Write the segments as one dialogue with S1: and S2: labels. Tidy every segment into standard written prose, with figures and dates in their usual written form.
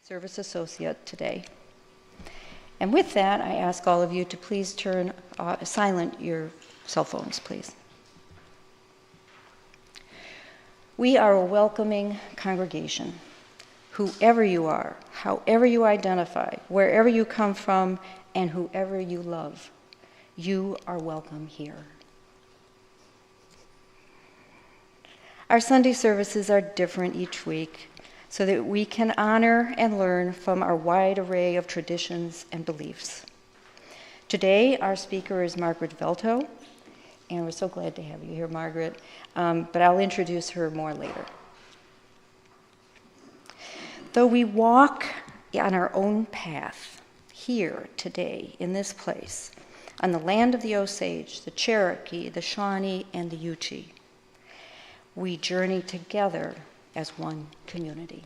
S1: Service Associate today. And with that, I ask all of you to please turn silent your cell phones, please. We are a welcoming congregation. Whoever you are, however you identify, wherever you come from, and whoever you love, you are welcome here. Our Sunday services are different each week so that we can honor and learn from our wide array of traditions and beliefs. Today, our speaker is Margaret Velto, and we're so glad to have you here, Margaret, but I'll introduce her more later. Though we walk on our own path here today in this place, on the land of the Osage, the Cherokee, the Shawnee, and the Yuchi, we journey together as one community.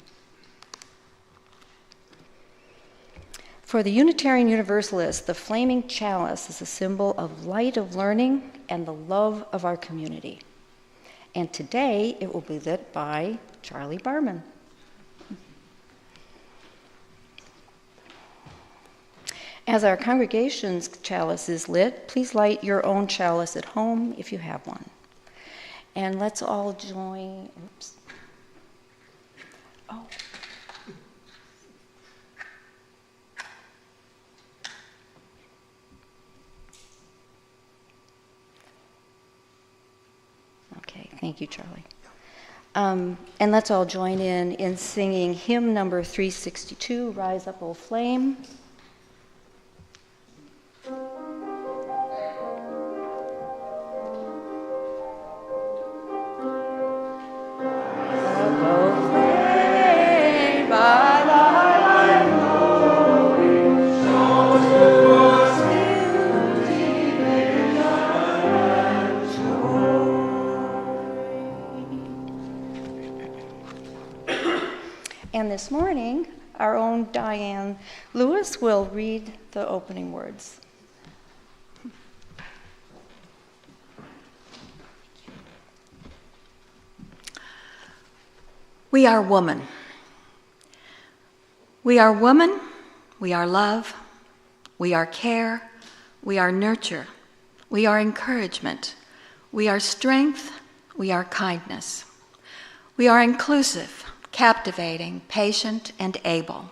S1: For the Unitarian Universalist, the flaming chalice is a symbol of light of learning and the love of our community. And today it will be lit by Charlie Barman. As our congregation's chalice is lit, please light your own chalice at home if you have one. And let's all join, oops. Oh. Okay, thank you, Charlie. And let's all join in singing hymn number 362, Rise Up, O Flame. And this morning, our own Diane Lewis will read the opening words.
S2: We are woman. We are woman, we are love, we are care, we are nurture, we are encouragement, we are strength, we are kindness. We are inclusive, captivating, patient, and able.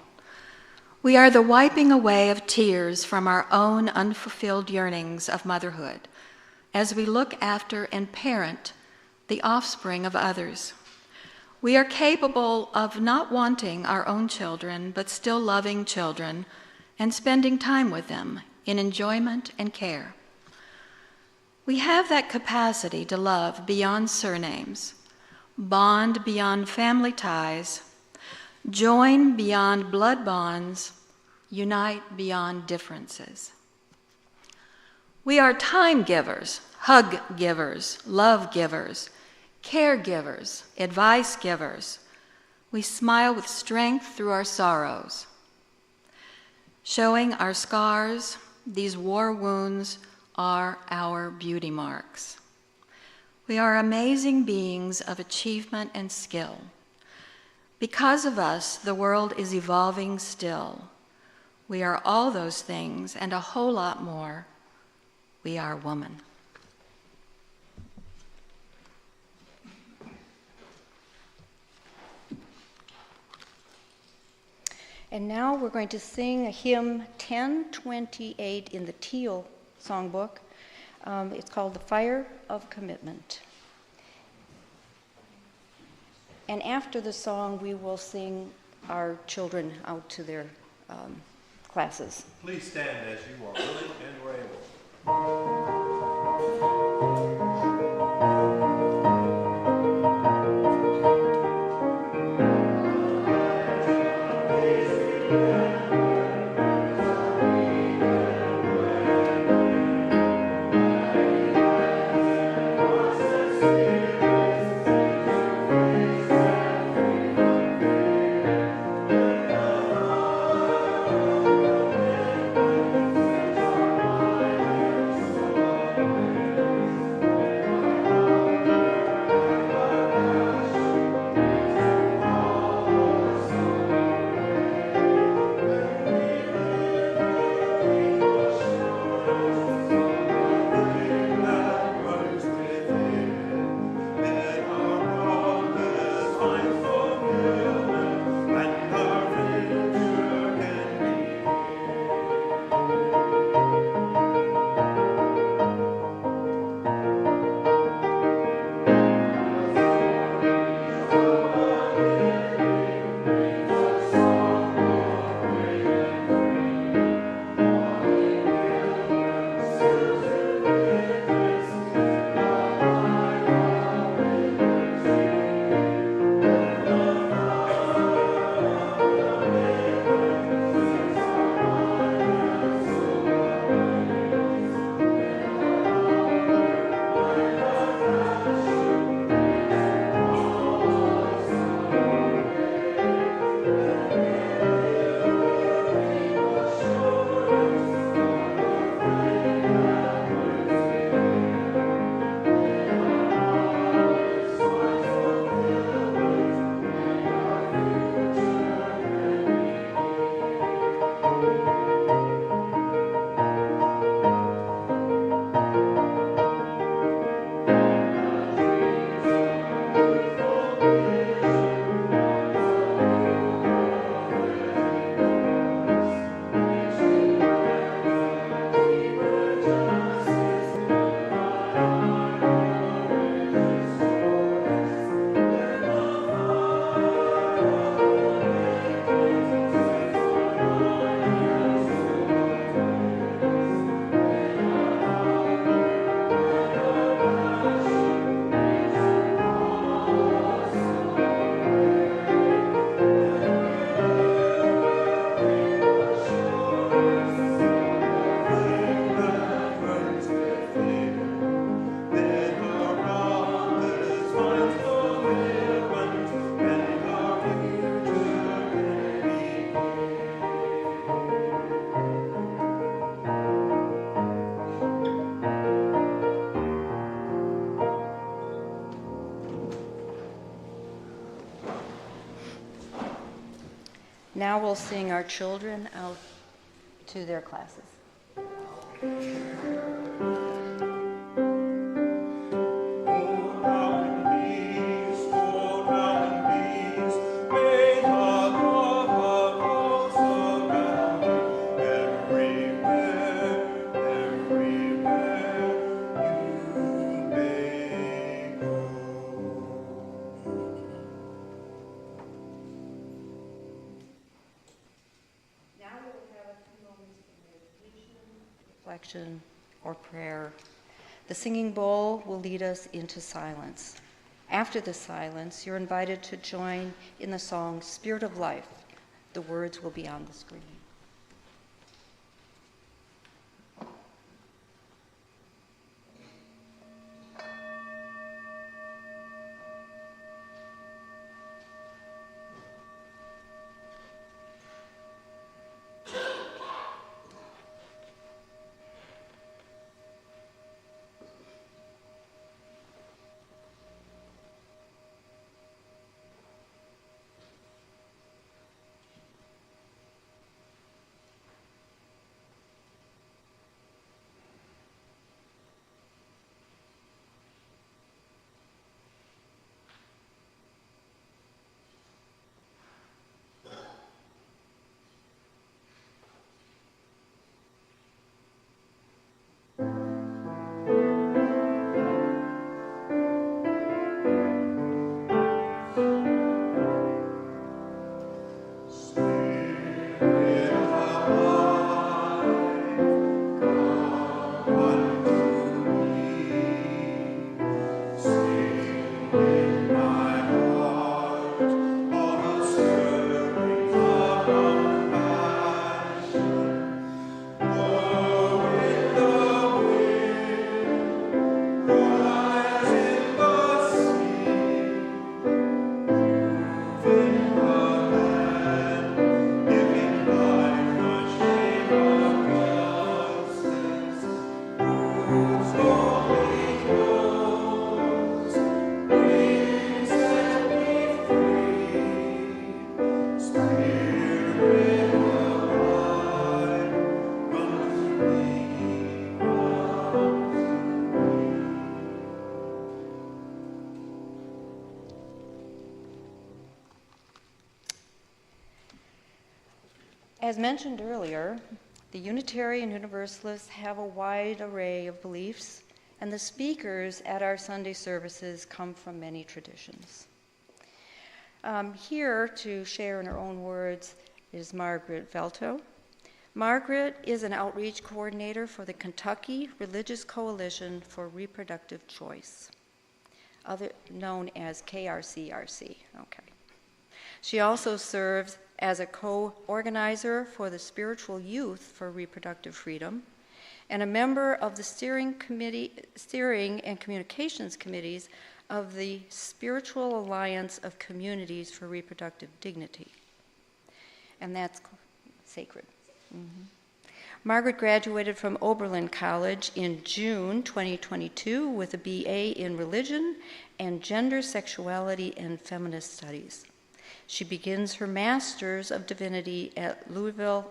S2: We are the wiping away of tears from our own unfulfilled yearnings of motherhood as we look after and parent the offspring of others. We are capable of not wanting our own children, but still loving children and spending time with them in enjoyment and care. We have that capacity to love beyond surnames, bond beyond family ties, join beyond blood bonds, unite beyond differences. We are time givers, hug givers, love givers, caregivers, advice givers. We smile with strength through our sorrows. Showing our scars, these war wounds are our beauty marks. We are amazing beings of achievement and skill. Because of us, the world is evolving still. We are all those things and a whole lot more. We are woman.
S1: And now we're going to sing a hymn 1028 in the Teal songbook. It's called The Fire of Commitment. And after the song, we will sing our children out to their classes.
S3: Please stand as you are willing and were able.
S1: Now we'll sing our children out to their classes. Reflection or prayer. The singing bowl will lead us into silence. After the silence, you're invited to join in the song Spirit of Life. The words will be on the screen. As mentioned earlier, the Unitarian Universalists have a wide array of beliefs, and the speakers at our Sunday services come from many traditions. Here to share in her own words is Margaret Velto. Margaret is an outreach coordinator for the Kentucky Religious Coalition for Reproductive Choice, known as KRCRC. Okay. She also serves as a co-organizer for the Spiritual Youth for Reproductive Freedom and a member of the steering and communications committees of the Spiritual Alliance of Communities for Reproductive Dignity. And that's sacred. Mm-hmm. Margaret graduated from Oberlin College in June 2022 with a BA in Religion and Gender, Sexuality, and Feminist Studies. She begins her Master's of Divinity at Louisville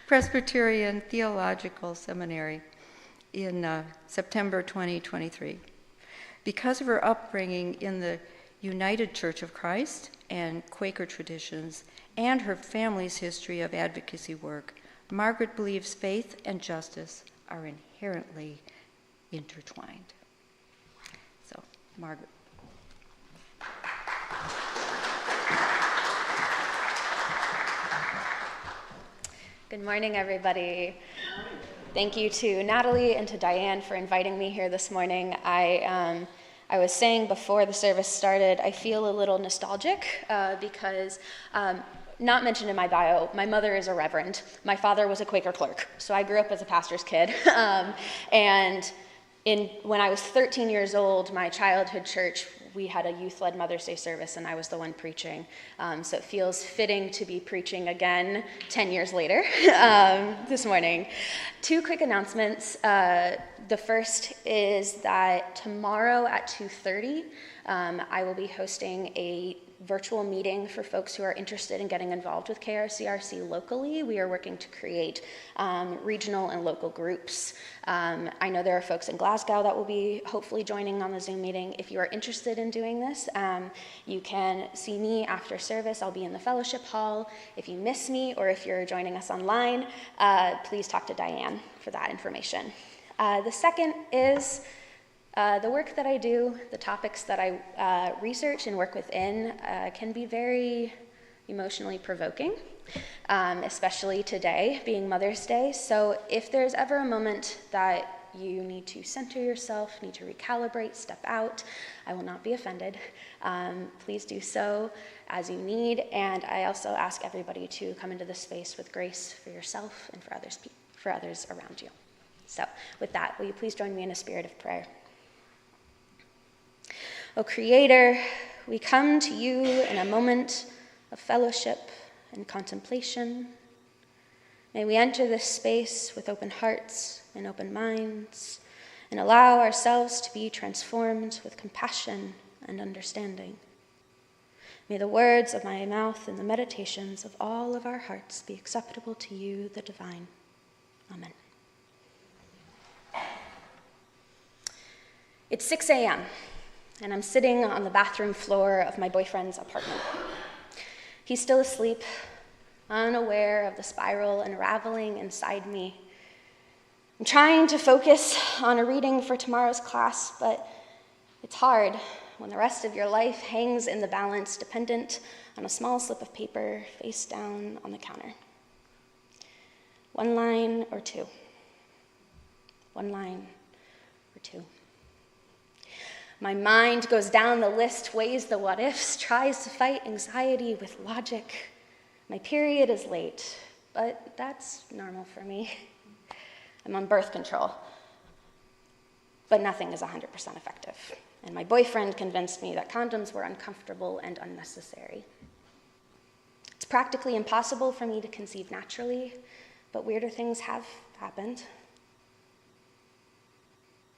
S1: Presbyterian Theological Seminary in September 2023. Because of her upbringing in the United Church of Christ and Quaker traditions and her family's history of advocacy work, Margaret believes faith and justice are inherently intertwined. So, Margaret.
S4: Good morning, everybody. Thank you to Natalie and to Diane for inviting me here this morning. I was saying before the service started, I feel a little nostalgic because, not mentioned in my bio, my mother is a reverend. My father was a Quaker clerk, so I grew up as a pastor's kid. When I was 13 years old, my childhood church, we had a youth-led Mother's Day service, and I was the one preaching. So it feels fitting to be preaching again 10 years later this morning. Two quick announcements. The first is that tomorrow at 2:30, I will be hosting a virtual meeting for folks who are interested in getting involved with KRCRC locally. We are working to create regional and local groups. I know there are folks in Glasgow that will be hopefully joining on the Zoom meeting. If you are interested in doing this, you can see me after service. I'll be in the fellowship hall. If you miss me or if you're joining us online, please talk to Diane for that information. The second is the work that I do, the topics that I research and work within can be very emotionally provoking, especially today, being Mother's Day. So if there's ever a moment that you need to center yourself, need to recalibrate, step out, I will not be offended. Please do so as you need. And I also ask everybody to come into this space with grace for yourself and for others around you. So with that, will you please join me in a spirit of prayer? O Creator, we come to you in a moment of fellowship and contemplation. May we enter this space with open hearts and open minds and allow ourselves to be transformed with compassion and understanding. May the words of my mouth and the meditations of all of our hearts be acceptable to you, the divine. Amen. It's 6 a.m., and I'm sitting on the bathroom floor of my boyfriend's apartment. He's still asleep, unaware of the spiral unraveling inside me. I'm trying to focus on a reading for tomorrow's class, but it's hard when the rest of your life hangs in the balance, dependent on a small slip of paper face down on the counter. One line or two. One line or two. My mind goes down the list, weighs the what-ifs, tries to fight anxiety with logic. My period is late, but that's normal for me. I'm on birth control, but nothing is 100% effective. And my boyfriend convinced me that condoms were uncomfortable and unnecessary. It's practically impossible for me to conceive naturally, but weirder things have happened.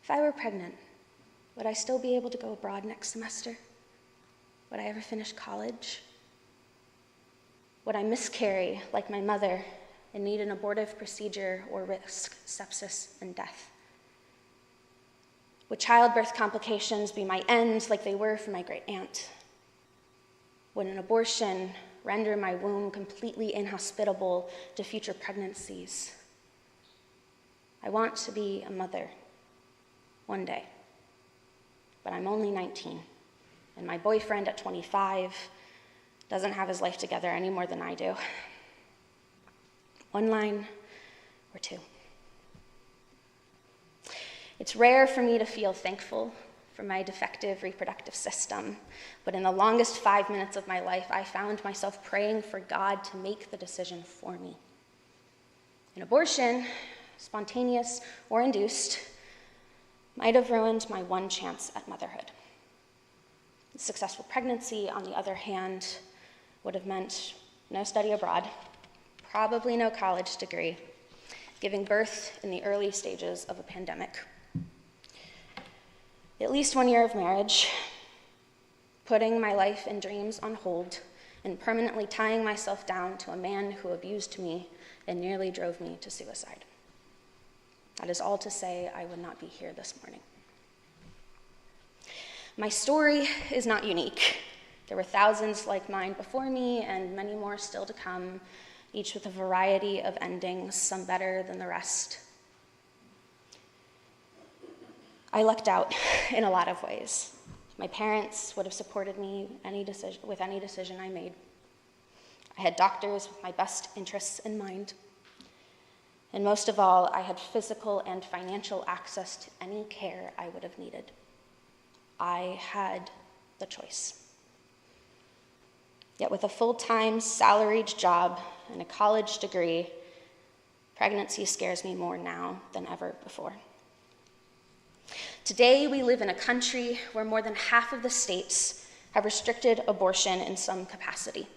S4: If I were pregnant, would I still be able to go abroad next semester? Would I ever finish college? Would I miscarry like my mother and need an abortive procedure or risk sepsis and death? Would childbirth complications be my end like they were for my great aunt? Would an abortion render my womb completely inhospitable to future pregnancies? I want to be a mother one day. But I'm only 19, and my boyfriend at 25 doesn't have his life together any more than I do. One line or two. It's rare for me to feel thankful for my defective reproductive system, but in the longest 5 minutes of my life, I found myself praying for God to make the decision for me. An abortion, spontaneous or induced, might have ruined my one chance at motherhood. A successful pregnancy, on the other hand, would have meant no study abroad, probably no college degree, giving birth in the early stages of a pandemic. At least 1 year of marriage, putting my life and dreams on hold, and permanently tying myself down to a man who abused me and nearly drove me to suicide. That is all to say I would not be here this morning. My story is not unique. There were thousands like mine before me and many more still to come, each with a variety of endings, some better than the rest. I lucked out in a lot of ways. My parents would have supported me with any decision I made. I had doctors with my best interests in mind. And most of all, I had physical and financial access to any care I would have needed. I had the choice. Yet with a full-time salaried job and a college degree, pregnancy scares me more now than ever before. Today, we live in a country where more than half of the states have restricted abortion in some capacity.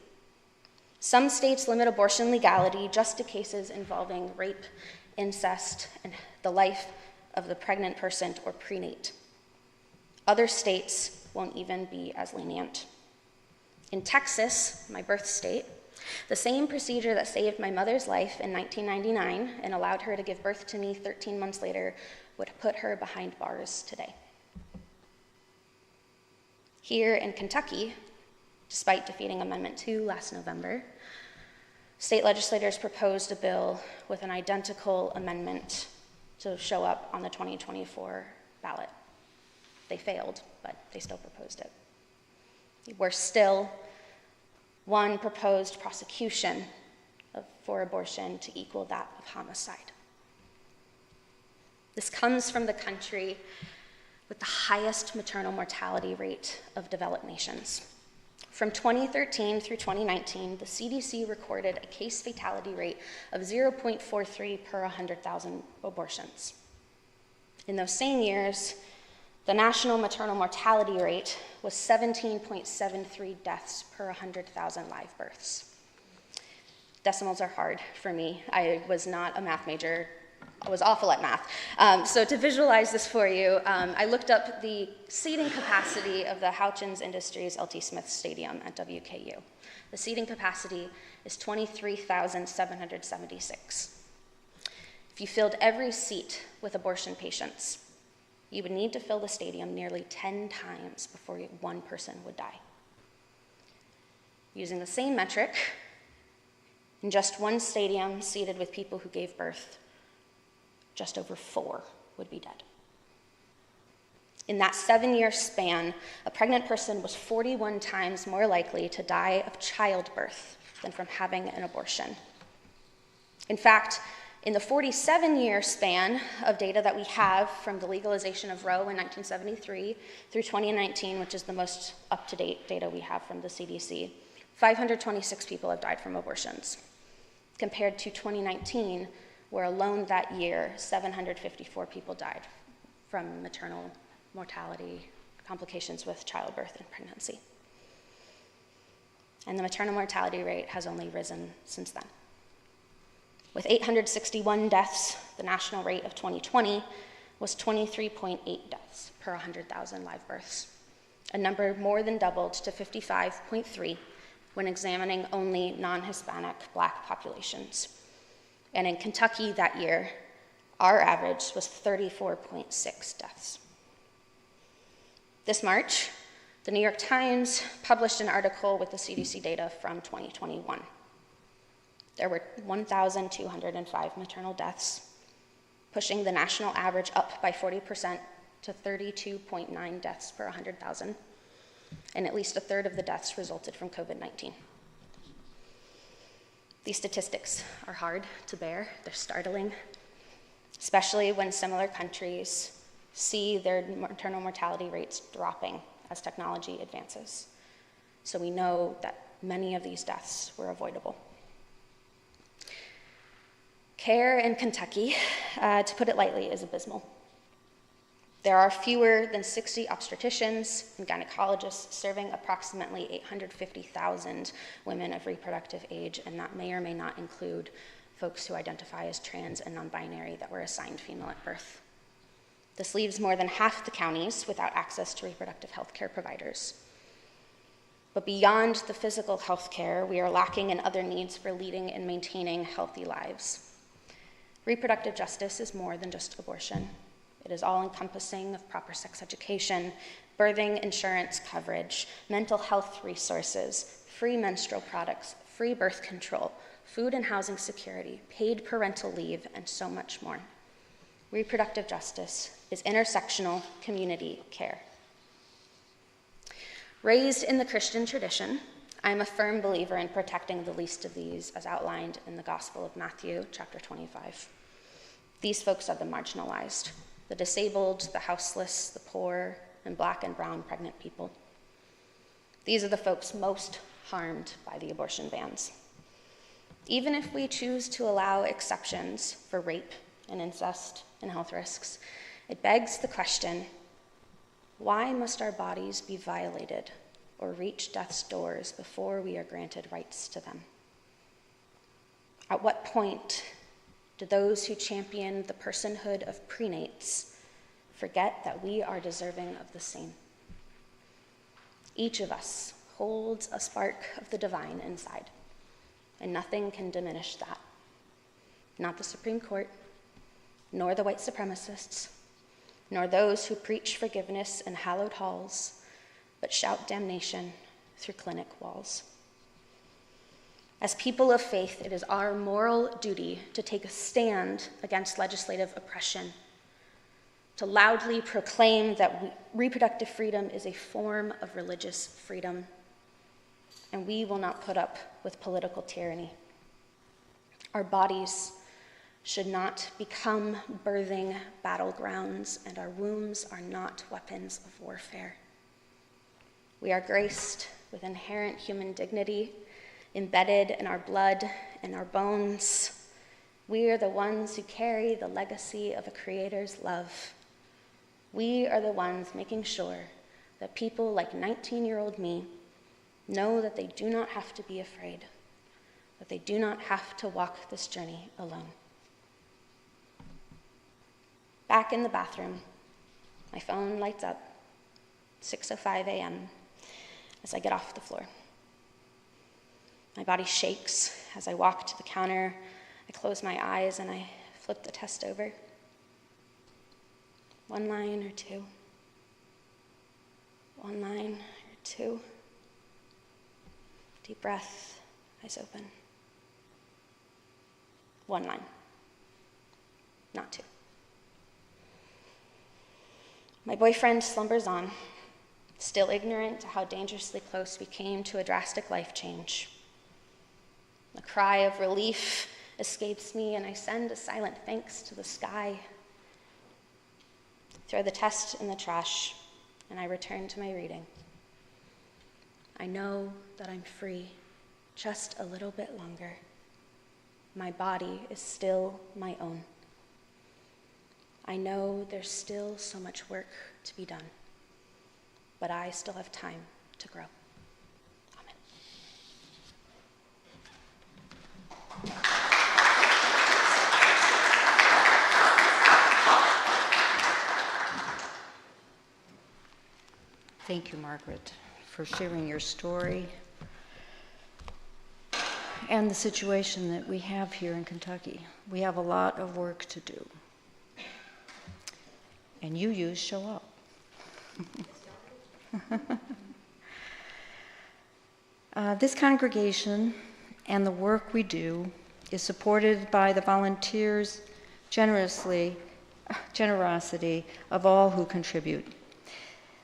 S4: Some states limit abortion legality just to cases involving rape, incest, and the life of the pregnant person or prenate. Other states won't even be as lenient. In Texas, my birth state, the same procedure that saved my mother's life in 1999 and allowed her to give birth to me 13 months later would put her behind bars today. Here in Kentucky, despite defeating Amendment 2 last November, state legislators proposed a bill with an identical amendment to show up on the 2024 ballot. They failed, but they still proposed it. We're still one proposed prosecution for abortion to equal that of homicide. This comes from the country with the highest maternal mortality rate of developed nations. From 2013 through 2019, the CDC recorded a case fatality rate of 0.43 per 100,000 abortions. In those same years, the national maternal mortality rate was 17.73 deaths per 100,000 live births. Decimals are hard for me. I was not a math major. I was awful at math. So to visualize this for you, I looked up the seating capacity of the Houchins Industries L.T. Smith Stadium at WKU. The seating capacity is 23,776. If you filled every seat with abortion patients, you would need to fill the stadium nearly 10 times before one person would die. Using the same metric, in just one stadium seated with people who gave birth, just over 4 would be dead. In that 7-year span, a pregnant person was 41 times more likely to die of childbirth than from having an abortion. In fact, in the 47-year span of data that we have from the legalization of Roe in 1973 through 2019, which is the most up-to-date data we have from the CDC, 526 people have died from abortions, compared to 2019, where alone that year, 754 people died from maternal mortality, complications with childbirth and pregnancy. And the maternal mortality rate has only risen since then. With 861 deaths, the national rate of 2020 was 23.8 deaths per 100,000 live births, a number more than doubled to 55.3 when examining only non-Hispanic Black populations. And in Kentucky that year, our average was 34.6 deaths. This March, the New York Times published an article with the CDC data from 2021. There were 1,205 maternal deaths, pushing the national average up by 40% to 32.9 deaths per 100,000, and at least a third of the deaths resulted from COVID-19. These statistics are hard to bear. They're startling, especially when similar countries see their maternal mortality rates dropping as technology advances. So we know that many of these deaths were avoidable. Care in Kentucky, to put it lightly, is abysmal. There are fewer than 60 obstetricians and gynecologists serving approximately 850,000 women of reproductive age, and that may or may not include folks who identify as trans and non-binary that were assigned female at birth. This leaves more than half the counties without access to reproductive health care providers. But beyond the physical health care, we are lacking in other needs for leading and maintaining healthy lives. Reproductive justice is more than just abortion. It is all-encompassing of proper sex education, birthing insurance coverage, mental health resources, free menstrual products, free birth control, food and housing security, paid parental leave, and so much more. Reproductive justice is intersectional community care. Raised in the Christian tradition, I am a firm believer in protecting the least of these as outlined in the Gospel of Matthew, chapter 25. These folks are the marginalized, the disabled, the houseless, the poor, and Black and brown pregnant people. These are the folks most harmed by the abortion bans. Even if we choose to allow exceptions for rape and incest and health risks, it begs the question, why must our bodies be violated or reach death's doors before we are granted rights to them? At what point do those who champion the personhood of prenates forget that we are deserving of the same? Each of us holds a spark of the divine inside, and nothing can diminish that. Not the Supreme Court, nor the white supremacists, nor those who preach forgiveness in hallowed halls, but shout damnation through clinic walls. As people of faith, it is our moral duty to take a stand against legislative oppression, to loudly proclaim that reproductive freedom is a form of religious freedom, and we will not put up with political tyranny. Our bodies should not become birthing battlegrounds, and our wombs are not weapons of warfare. We are graced with inherent human dignity, embedded in our blood and our bones. We are the ones who carry the legacy of a Creator's love. We are the ones making sure that people like 19-year-old me know that they do not have to be afraid, that they do not have to walk this journey alone. Back in the bathroom, my phone lights up, 6:05 a.m., as I get off the floor. My body shakes as I walk to the counter. I close my eyes and I flip the test over. 1 line or 2. 1 line or 2. Deep breath, eyes open. 1 line, not 2. My boyfriend slumbers on, still ignorant to how dangerously close we came to a drastic life change. A cry of relief escapes me, and I send a silent thanks to the sky. Throw the test in the trash, and I return to my reading. I know that I'm free, just a little bit longer. My body is still my own. I know there's still so much work to be done, but I still have time to grow. Amen.
S1: Thank you, Margaret, for sharing your story and the situation that we have here in Kentucky. We have a lot of work to do. And you show up. This congregation and the work we do is supported by the volunteers' generosity of all who contribute.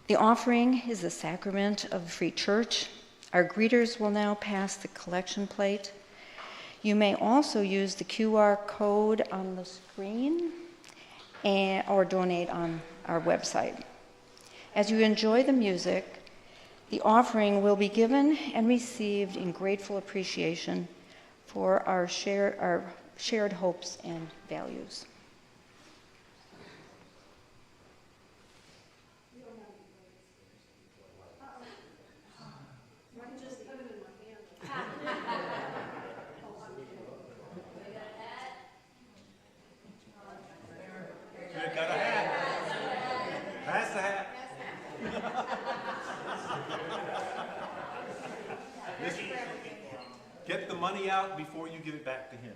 S1: The offering is the sacrament of the Free Church. Our greeters will now pass the collection plate. You may also use the QR code on the screen or donate on our website. As you enjoy the music, the offering will be given and received in grateful appreciation for our shared hopes and values.
S3: Got a hat. Pass the hat. Listen, get the money out before you give it back to him.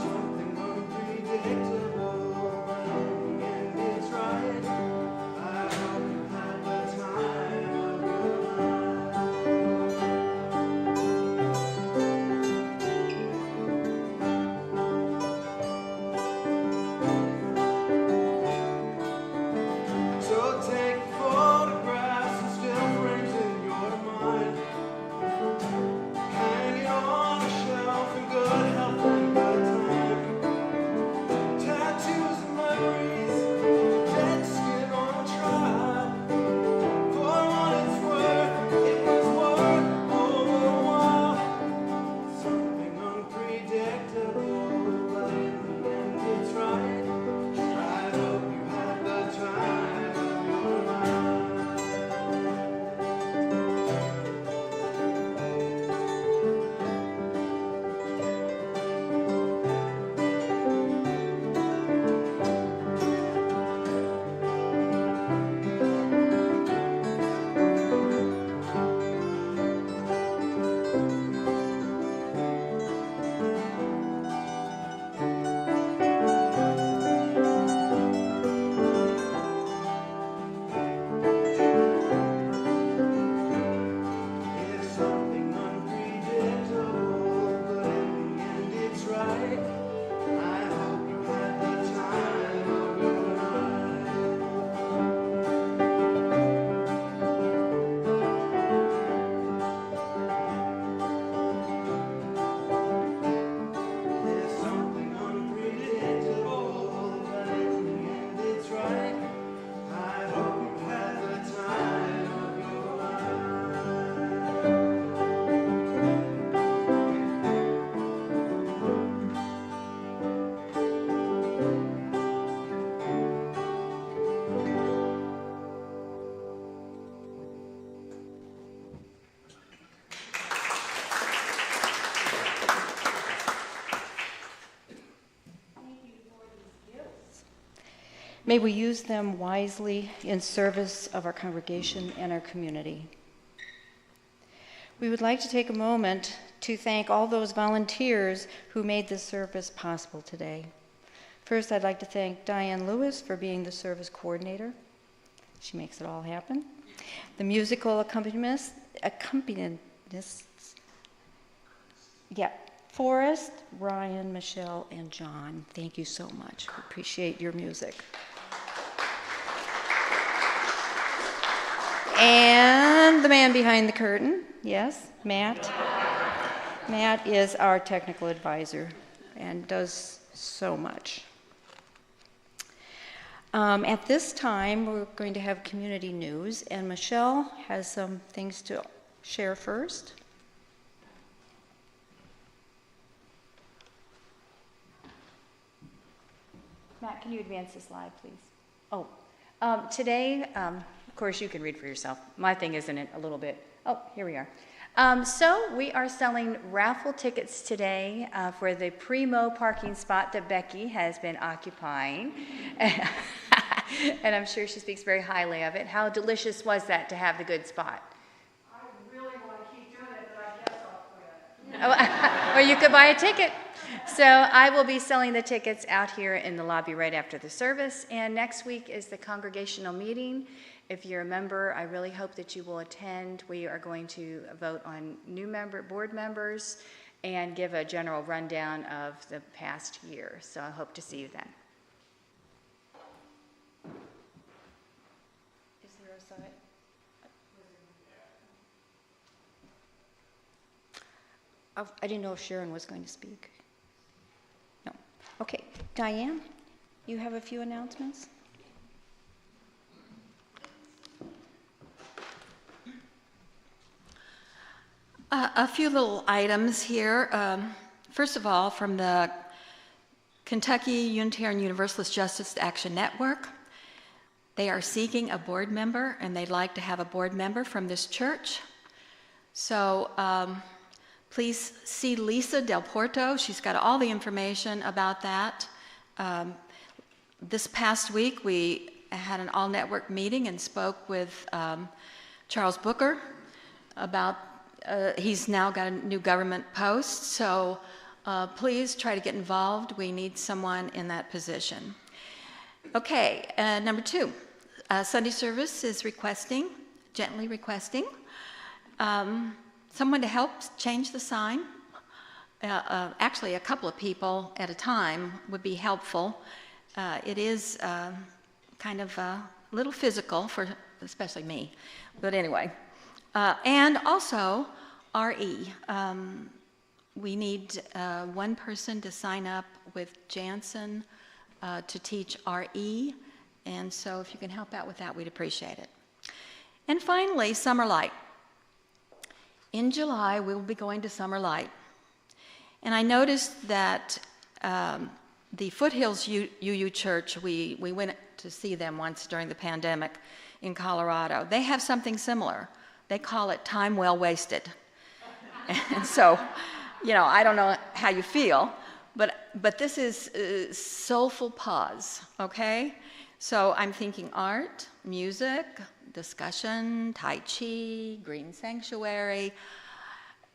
S5: Something unpredictable.
S1: May we use them wisely in service of our congregation and our community. We would like to take a moment to thank all those volunteers who made this service possible today. First, I'd like to thank Diane Lewis for being the service coordinator. She makes it all happen. The musical accompanists, Forrest, Ryan, Michelle, and John. Thank you so much. We appreciate your music. And the man behind the curtain, yes, Matt. Matt is our technical advisor and does so much. At this time, we're going to have community news, and Michelle has some things to share first.
S5: Matt, can you advance the slide, please? Oh, today, of course, you can read for yourself. My thing isn't it a little bit. Oh, here we are. So we are selling raffle tickets today for the Primo parking spot that Becky has been occupying. And I'm sure she speaks very highly of it. How delicious was that to have the good spot?
S6: I really want to keep doing it, but I guess I'll quit.
S5: Or you could buy a ticket. So I will be selling the tickets out here in the lobby right after the service. And next week is the congregational meeting. If you're a member, I really hope that you will attend. We are going to vote on new board members and give a general rundown of the past year. So I hope to see you then.
S1: Is there a side? I didn't know if Sharon was going to speak. No. Okay. Diane, you have a few announcements?
S2: A few little items here. First of all, from the Kentucky Unitarian Universalist Justice Action Network, they are seeking a board member, and they'd like to have a board member from this church. So please see Lisa Del Porto. She's got all the information about that. This past week, we had an all-network meeting and spoke with Charles Booker about he's now got a new government post, so please try to get involved. We need someone in that position. Okay, number 2, Sunday service is gently requesting, someone to help change the sign. Actually, a couple of people at a time would be helpful. It is kind of a little physical for especially me, but anyway. And also, RE. We need one person to sign up with Jansen to teach RE, and so if you can help out with that, we'd appreciate it. And finally, Summer Light. In July, we'll be going to Summer Light. And I noticed that the Foothills UU Church, we went to see them once during the pandemic in Colorado. They have something similar. They call it time well wasted. And so, you know, I don't know how you feel, but this is soulful pause, okay? So I'm thinking art, music, discussion, Tai Chi, green sanctuary.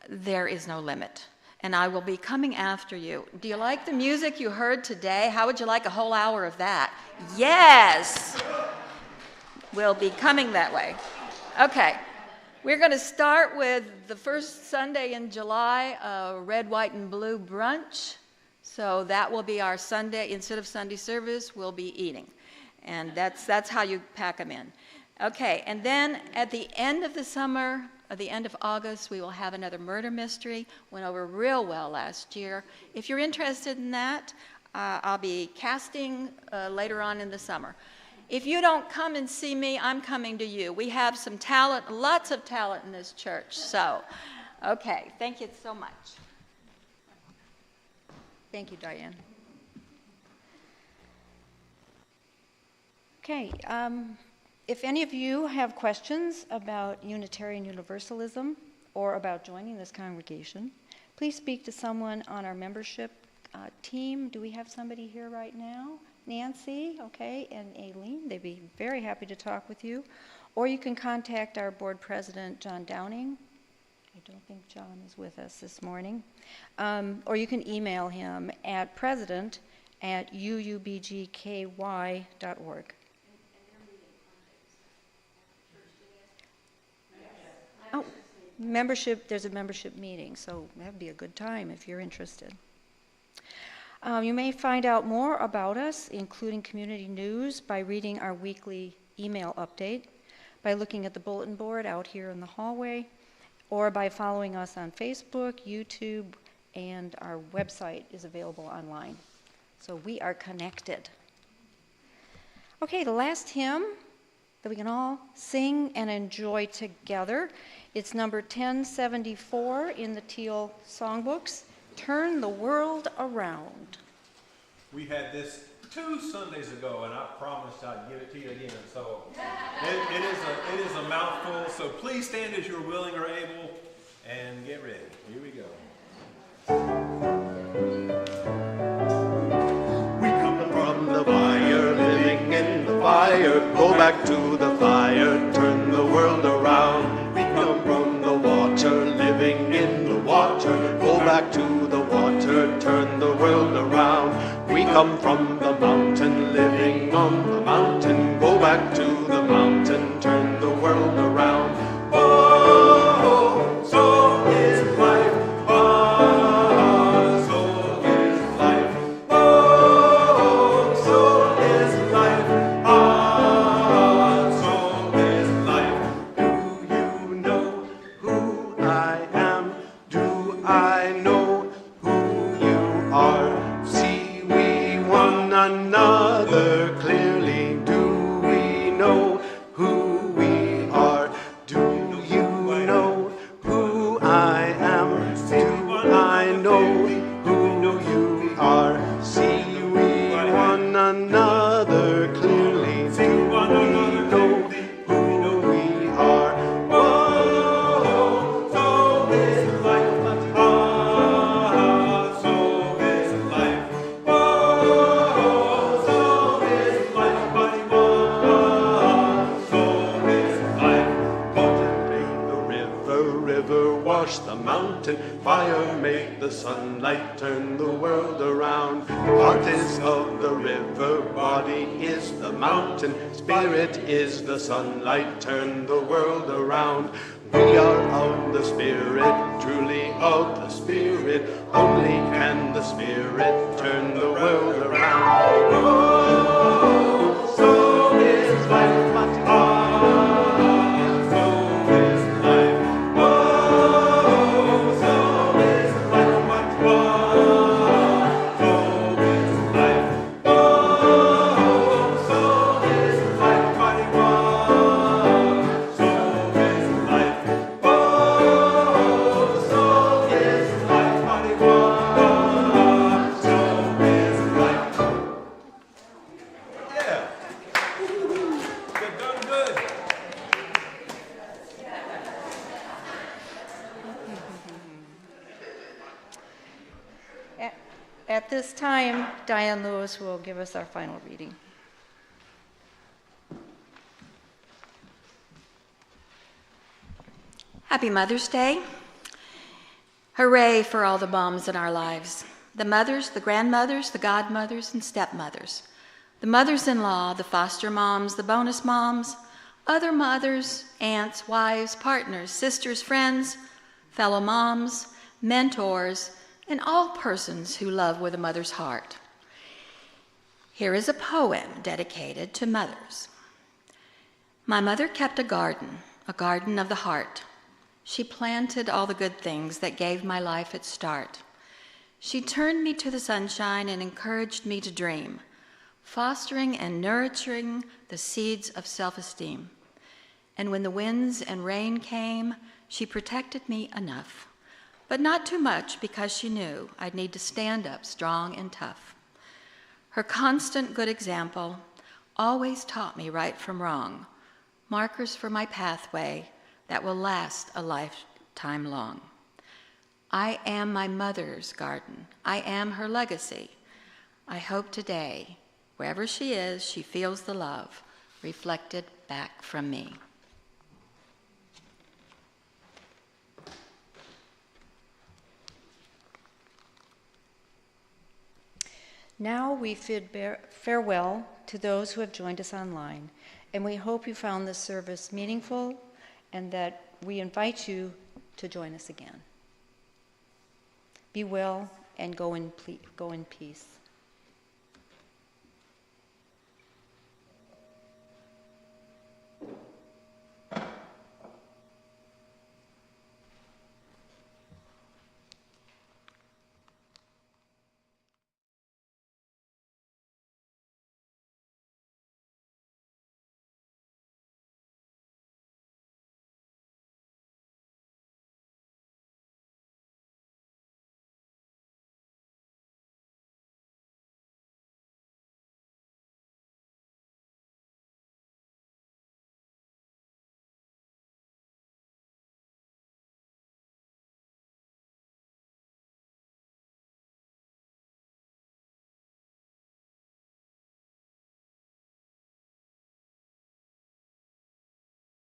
S2: There is no limit. And I will be coming after you. Do you like the music you heard today? How would you like a whole hour of that? Yes! We'll be coming that way. Okay. We're going to start with the first Sunday in July, red, white, and blue brunch. So that will be our Sunday. Instead of Sunday service, we'll be eating. And that's how you pack them in. Okay, and then at the end of the summer, at the end of August, we will have another murder mystery. Went over real well last year. If you're interested in that, I'll be casting later on in the summer. If you don't come and see me, I'm coming to you. We have some talent, lots of talent in this church. So, okay, thank you so much.
S1: Thank you, Diane. Okay, if any of you have questions about Unitarian Universalism or about joining this congregation, please speak to someone on our membership team. Do we have somebody here right now? Nancy, okay, and Aileen. They'd be very happy to talk with you. Or you can contact our board president, John Downing. I don't think John is with us this morning. Or you can email him at president@uubgky.org. Oh, membership, there's a membership meeting, so that'd be a good time if you're interested. You may find out more about us, including community news, by reading our weekly email update, by looking at the bulletin board out here in the hallway, or by following us on Facebook, YouTube, and our website is available online. So we are connected. Okay, the last hymn that we can all sing and enjoy together. It's number 1074 in the Teal songbooks, Turn the World Around.
S3: We had this 2 Sundays ago, and I promised I'd give it to you again. So it is a mouthful. So please stand as you're willing or able and get ready. Here we go.
S7: We come from the fire, living in the fire. Go back to the fire, turn the world around. We come from the water, living in the water. Go back to the water, turn the world around. We come from the mountain, living on the mountain. Go back to the mountain, turn the world around. Oh, so is life. Ah, so is life. Oh, so is life. Ah, so is life. Do you know who I am? Do I know who you are? See we one another clearly. Do we know who we are? Do you know who I am? Do I know who you are? See we one another clearly. Do we know who we are? Oh, so is life. Ah, so is life. Oh, so is life. Ah, so is life. Contemplate the river wash the mountain. Fire make the sunlight turn the world around. Heart is of the river, body is the mountain. Spirit is the sunlight, turn the world around. We are of the Spirit, truly of the Spirit. Only can the Spirit turn the world around. Oh, so is life. Ah, so is life. Oh, so is life. Ah, so is life. Oh, so is life. Ah, so is life. Oh, so is life. Ah, so is life.
S3: Yeah. Good, done good.
S1: At this time, Diane Lewis will give us our final reading.
S2: Happy Mother's Day. Hooray for all the moms in our lives. The mothers, the grandmothers, the godmothers, and stepmothers. The mothers-in-law, the foster moms, the bonus moms, other mothers, aunts, wives, partners, sisters, friends, fellow moms, mentors, and all persons who love with a mother's heart. Here is a poem dedicated to mothers. My mother kept a garden of the heart. She planted all the good things that gave my life its start. She turned me to the sunshine and encouraged me to dream, fostering and nurturing the seeds of self-esteem. And when the winds and rain came, she protected me enough, but not too much because she knew I'd need to stand up strong and tough. Her constant good example always taught me right from wrong, markers for my pathway that will last a lifetime long. I am my mother's garden. I am her legacy. I hope today, wherever she is, she feels the love reflected back from me.
S1: Now we bid farewell to those who have joined us online, and we hope you found this service meaningful and that we invite you to join us again. Be well and go in peace.